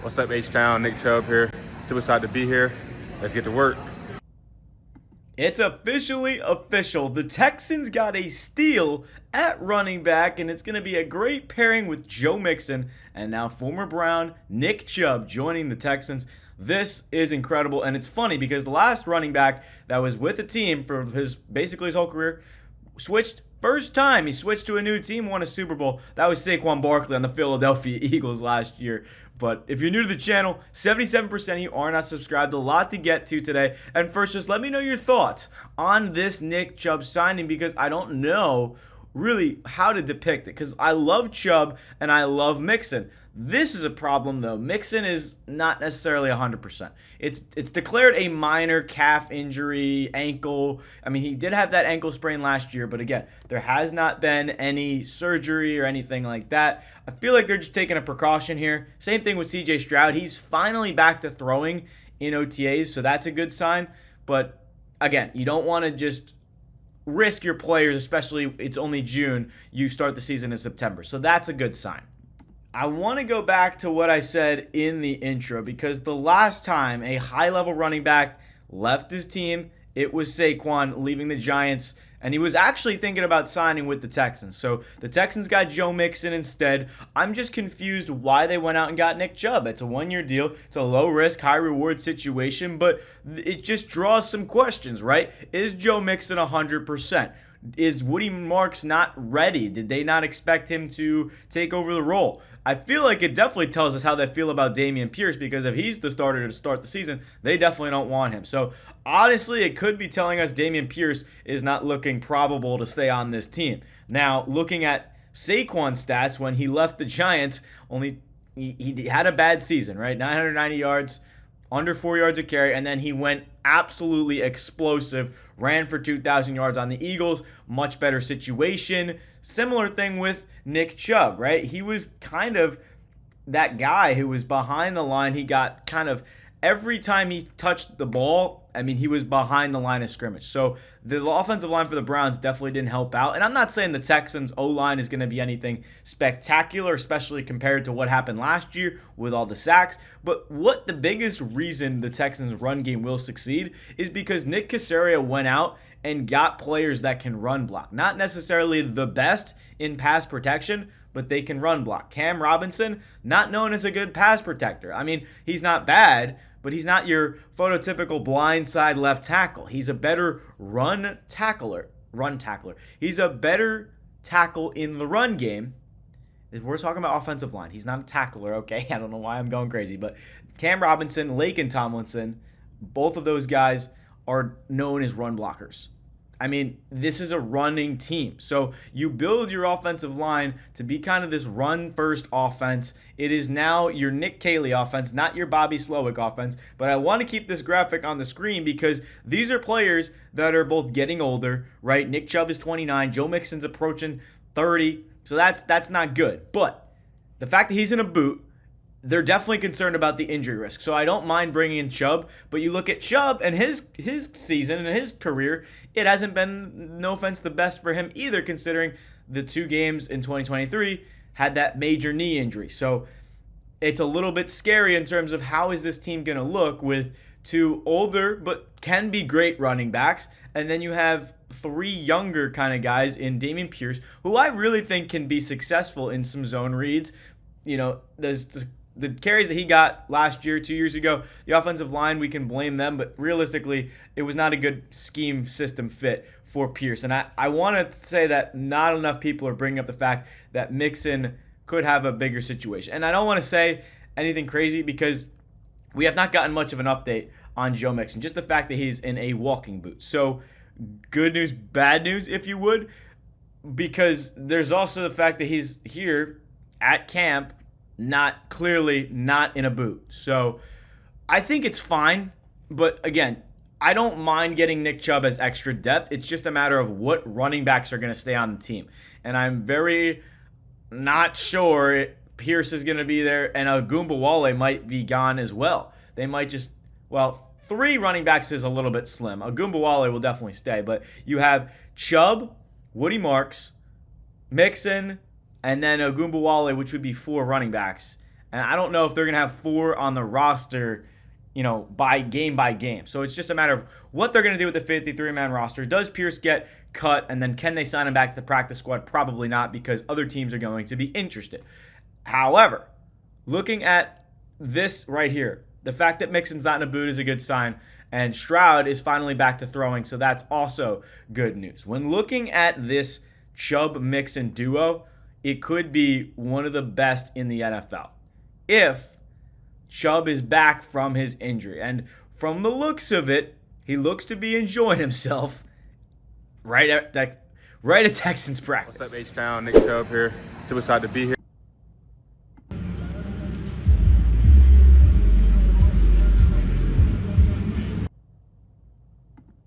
What's up, H-Town? Nick Chubb here. Super excited to be here. Let's get to work. It's officially official. The Texans got a steal at running back, and it's going to be a great pairing with Joe Mixon and now former Brown Nick Chubb joining the Texans. This is incredible, and it's funny because the last running back that was with the team for basically his whole career switched. First time he switched to a new team, won a Super Bowl. That was Saquon Barkley on the Philadelphia Eagles last year. But if you're new to the channel, 77% of you are not subscribed. A lot to get to today. And first, just let me know your thoughts on this Nick Chubb signing because I don't know really how to depict it because I love Chubb and I love Mixon. This is a problem though. Mixon is not necessarily 100%. It's declared a minor calf injury, ankle. I mean, he did have that ankle sprain last year, but again, there has not been any surgery or anything like that. I feel like they're just taking a precaution here. Same thing with CJ Stroud. He's finally back to throwing in OTAs, so that's a good sign. But again, you don't want to just risk your players, especially it's only June. You start the season in September, so that's a good sign. I want to go back to what I said in the intro because the last time a high-level running back left his team, it was Saquon leaving the Giants, and he was actually thinking about signing with the Texans. So the Texans got Joe Mixon instead. I'm just confused why they went out and got Nick Chubb. It's a one-year deal. It's a low-risk, high-reward situation, but it just draws some questions, right? Is Joe Mixon 100%? Is Woody Marks not ready? Did they not expect him to take over the role? I feel like it definitely tells us how they feel about Dameon Pierce because if he's the starter to start the season, they definitely don't want him. So honestly, it could be telling us Dameon Pierce is not looking probable to stay on this team. Now, looking at Saquon's stats when he left the Giants, he had a bad season, right? 990 yards, under 4 yards a carry, and then he went absolutely explosive, ran for 2,000 yards on the Eagles, much better situation. Similar thing with Nick Chubb, right? He was kind of that guy who was behind the line. He got kind of every time he touched the ball, I mean, he was behind the line of scrimmage. So the offensive line for the Browns definitely didn't help out. And I'm not saying the Texans' O-line is going to be anything spectacular, especially compared to what happened last year with all the sacks. But what the biggest reason the Texans' run game will succeed is because Nick Caserio went out and got players that can run block. Not necessarily the best in pass protection, but they can run block. Cam Robinson, not known as a good pass protector. I mean, he's not bad, but he's not your phototypical blindside left tackle. He's a better run tackler. He's a better tackle in the run game. We're talking about offensive line. He's not a tackler, okay? I don't know why I'm going crazy, but Cam Robinson, Laken Tomlinson, both of those guys are known as run blockers. I mean, this is a running team. So you build your offensive line to be kind of this run-first offense. It is now your Nick Caley offense, not your Bobby Slowick offense. But I want to keep this graphic on the screen because these are players that are both getting older, right? Nick Chubb is 29. Joe Mixon's approaching 30. So that's not good. But the fact that he's in a boot, they're definitely concerned about the injury risk. So I don't mind bringing in Chubb, but you look at Chubb and his season and his career, it hasn't been, no offense, the best for him either, considering the 2 games in 2023 had that major knee injury. So it's a little bit scary in terms of how is this team going to look with 2 older but can be great running backs, and then you have 3 younger kind of guys in Dameon Pierce, who I really think can be successful in some zone reads. You know, there's the carries that he got last year, 2 years ago, the offensive line, we can blame them, but realistically, it was not a good scheme system fit for Pierce. And I want to say that not enough people are bringing up the fact that Mixon could have a bigger situation. And I don't want to say anything crazy because we have not gotten much of an update on Joe Mixon, just the fact that he's in a walking boot. So good news, bad news, if you would, because there's also the fact that he's here at camp, not in a boot. So I think it's fine. But again, I don't mind getting Nick Chubb as extra depth. It's just a matter of what running backs are going to stay on the team. And I'm very not sure Pierce is going to be there, and Wale might be gone as well. They might just, 3 running backs is a little bit slim. Wale will definitely stay. But you have Chubb, Woody Marks, Mixon, and then Wale, which would be 4 running backs. And I don't know if they're going to have 4 on the roster, by game. So it's just a matter of what they're going to do with the 53-man roster. Does Pierce get cut, and then can they sign him back to the practice squad? Probably not, because other teams are going to be interested. However, looking at this right here, the fact that Mixon's not in a boot is a good sign, and Stroud is finally back to throwing, so that's also good news. When looking at this Chubb-Mixon duo, it could be one of the best in the NFL if Chubb is back from his injury. And from the looks of it, he looks to be enjoying himself right at Texans practice. What's up, H-Town? Nick Chubb here. Super excited to be here.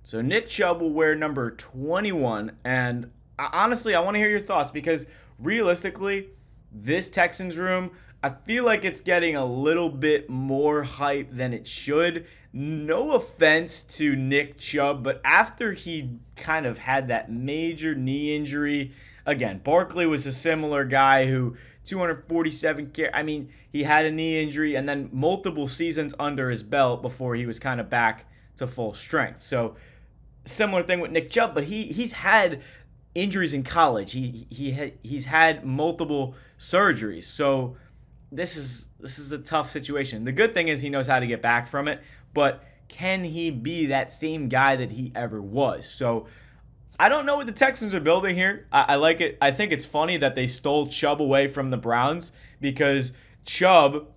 So Nick Chubb will wear number 21, and honestly, I want to hear your thoughts, because realistically, this Texans room, I feel like it's getting a little bit more hype than it should. No offense to Nick Chubb, but after he kind of had that major knee injury, again, Barkley was a similar guy who 247 he had a knee injury and then multiple seasons under his belt before he was kind of back to full strength. So similar thing with Nick Chubb, but he's had injuries in college. He's had multiple surgeries. So this is a tough situation. The good thing is he knows how to get back from it, but can he be that same guy that he ever was? So I don't know what the Texans are building here. I like it. I think it's funny that they stole Chubb away from the Browns, because Chubb,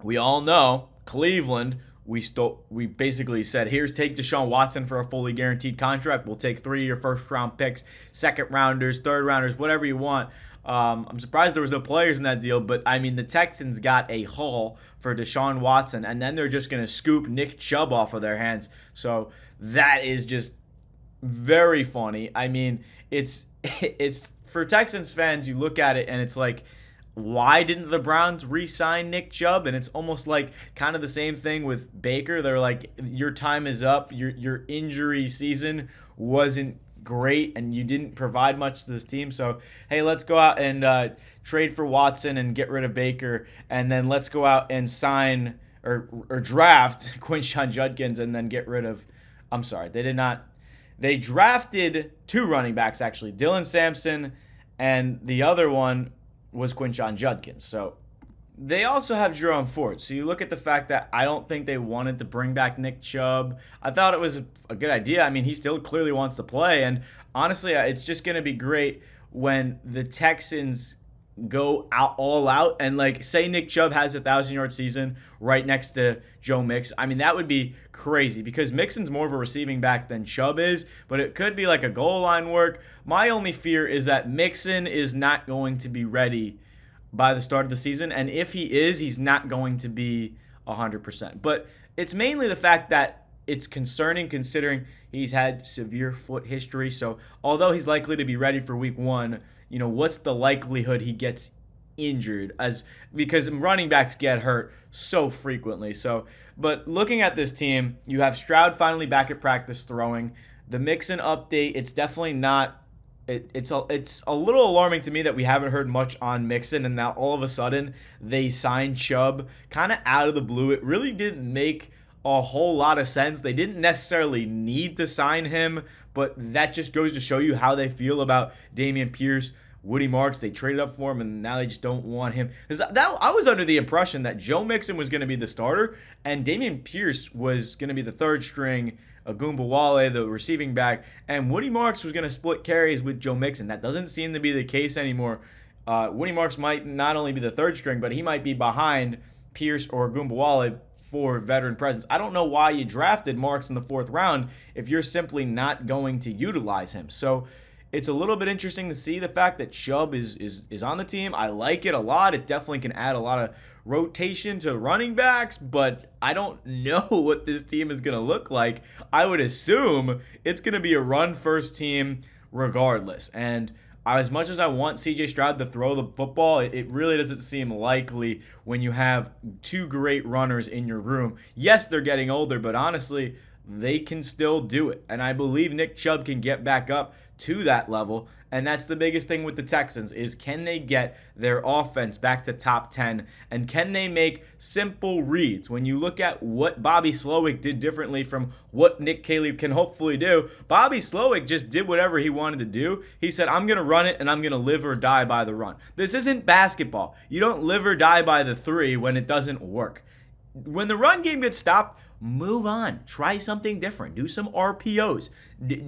we all know, Cleveland, we basically said, here's, take Deshaun Watson for a fully guaranteed contract. We'll take 3 of your first-round picks, second-rounders, third-rounders, whatever you want. I'm surprised there was no players in that deal, but, the Texans got a haul for Deshaun Watson, and then they're just going to scoop Nick Chubb off of their hands. So that is just very funny. It's for Texans fans, you look at it, and it's like, why didn't the Browns re-sign Nick Chubb? And it's almost like kind of the same thing with Baker. They're like, your time is up. Your injury season wasn't great, and you didn't provide much to this team. So, hey, let's go out and trade for Watson and get rid of Baker, and then let's go out and sign or draft Quinshon Judkins and then get rid of – I'm sorry, they did not – they drafted 2 running backs, actually, Dylan Sampson, and the other one was Quinshon Judkins. So they also have Jerome Ford. So you look at the fact that I don't think they wanted to bring back Nick Chubb. I thought it was a good idea. He still clearly wants to play. And honestly, it's just going to be great when the Texans go all out and, like, say Nick Chubb has a 1,000-yard season right next to Joe Mixon. That would be crazy, because Mixon's more of a receiving back than Chubb is, but it could be like a goal line work. My only fear is that Mixon is not going to be ready by the start of the season, and if he is, he's not going to be 100%. But it's mainly the fact that it's concerning, considering he's had severe foot history. So although he's likely to be ready for week 1, what's the likelihood he gets injured, because running backs get hurt so frequently. But looking at this team, you have Stroud finally back at practice throwing. The Mixon update, it's definitely not. It's a little alarming to me that we haven't heard much on Mixon, and now all of a sudden they signed Chubb kind of out of the blue. It really didn't make a whole lot of sense. They didn't necessarily need to sign him, but that just goes to show you how they feel about Dameon Pierce. Woody Marks, they traded up for him, and now they just don't want him. Because I was under the impression that Joe Mixon was going to be the starter, and Dameon Pierce was going to be the third string, Agumbawale, the receiving back, and Woody Marks was going to split carries with Joe Mixon. That doesn't seem to be the case anymore. Woody Marks might not only be the third string, but he might be behind Pierce or Agumbawale for veteran presence. I don't know why you drafted Marks in the 4th round if you're simply not going to utilize him. So it's a little bit interesting to see the fact that Chubb is on the team. I like it a lot. It definitely can add a lot of rotation to running backs, but I don't know what this team is going to look like. I would assume it's going to be a run-first team regardless. And as much as I want C.J. Stroud to throw the football, it really doesn't seem likely when you have 2 great runners in your room. Yes, they're getting older, but honestly, they can still do it. And I believe Nick Chubb can get back up to that level. And that's the biggest thing with the Texans is can they get their offense back to top 10 and can they make simple reads? When you look at what Bobby Slowick did differently from what Nick Caley can hopefully do, Bobby Slowick just did whatever he wanted to do. He said, I'm going to run it and I'm going to live or die by the run. This isn't basketball. You don't live or die by the three when it doesn't work. When the run game gets stopped, move on. Try something different. Do some RPOs.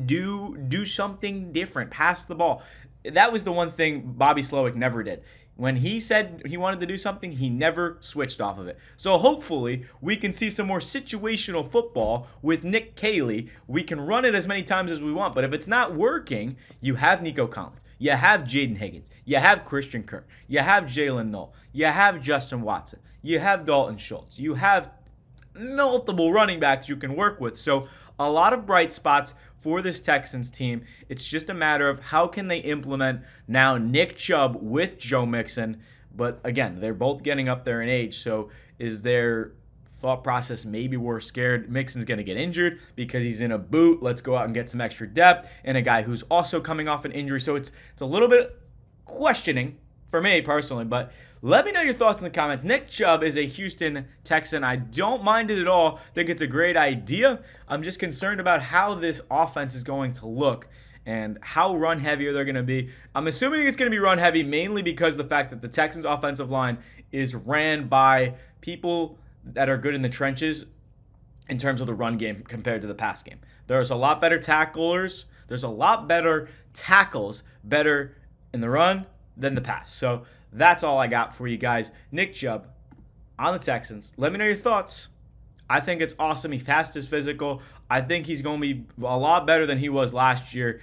Do something different. Pass the ball. That was the one thing Bobby Slowick never did. When he said he wanted to do something, he never switched off of it. So hopefully we can see some more situational football with Nick Caley. We can run it as many times as we want, but if it's not working, you have Nico Collins. You have Jaden Higgins. You have Christian Kirk. You have Jalen Noel. You have Justin Watson. You have Dalton Schultz. You have multiple running backs you can work with. So a lot of bright spots for this Texans team. It's just a matter of how can they implement now Nick Chubb with Joe Mixon. But again, they're both getting up there in age. So is their thought process maybe we're scared Mixon's going to get injured because he's in a boot? Let's go out and get some extra depth. And a guy who's also coming off an injury. So it's a little bit questioning for me personally, but let me know your thoughts in the comments. Nick Chubb is a Houston Texan. I don't mind it at all. Think it's a great idea. I'm just concerned about how this offense is going to look and how run heavier they're going to be. I'm assuming it's going to be run heavy mainly because of the fact that the Texans offensive line is ran by people that are good in the trenches in terms of the run game compared to the pass game. There's a lot better tacklers. There's a lot better tackles better in the run than the pass. So that's all I got for you guys. Nick Chubb on the Texans. Let me know your thoughts. I think it's awesome. He's fast as physical. I think he's going to be a lot better than he was last year.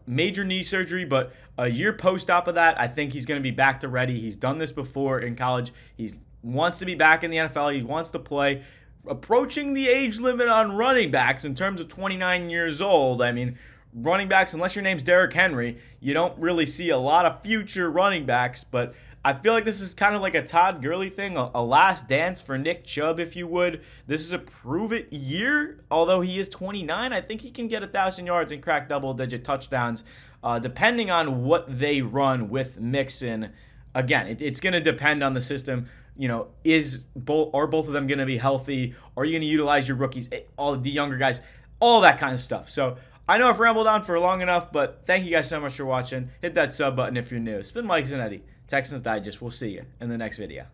Major knee surgery, but a year post-op of that, I think he's going to be back to ready. He's done this before in college. He wants to be back in the NFL. He wants to play. Approaching the age limit on running backs in terms of 29 years old. I mean, running backs, unless your name's Derrick Henry, you don't really see a lot of future running backs, but I feel like this is kind of like a Todd Gurley thing, a last dance for Nick Chubb, if you would. This is a prove-it year. Although he is 29, I think he can get 1,000 yards and crack double-digit touchdowns, depending on what they run with Mixon. Again, it's going to depend on the system. You know, are both of them going to be healthy? Are you going to utilize your rookies, all the younger guys, all that kind of stuff. So I know I've rambled on for long enough, but thank you guys so much for watching. Hit that sub button if you're new. It's been Mike Zanetti, Texans Digest. We'll see you in the next video.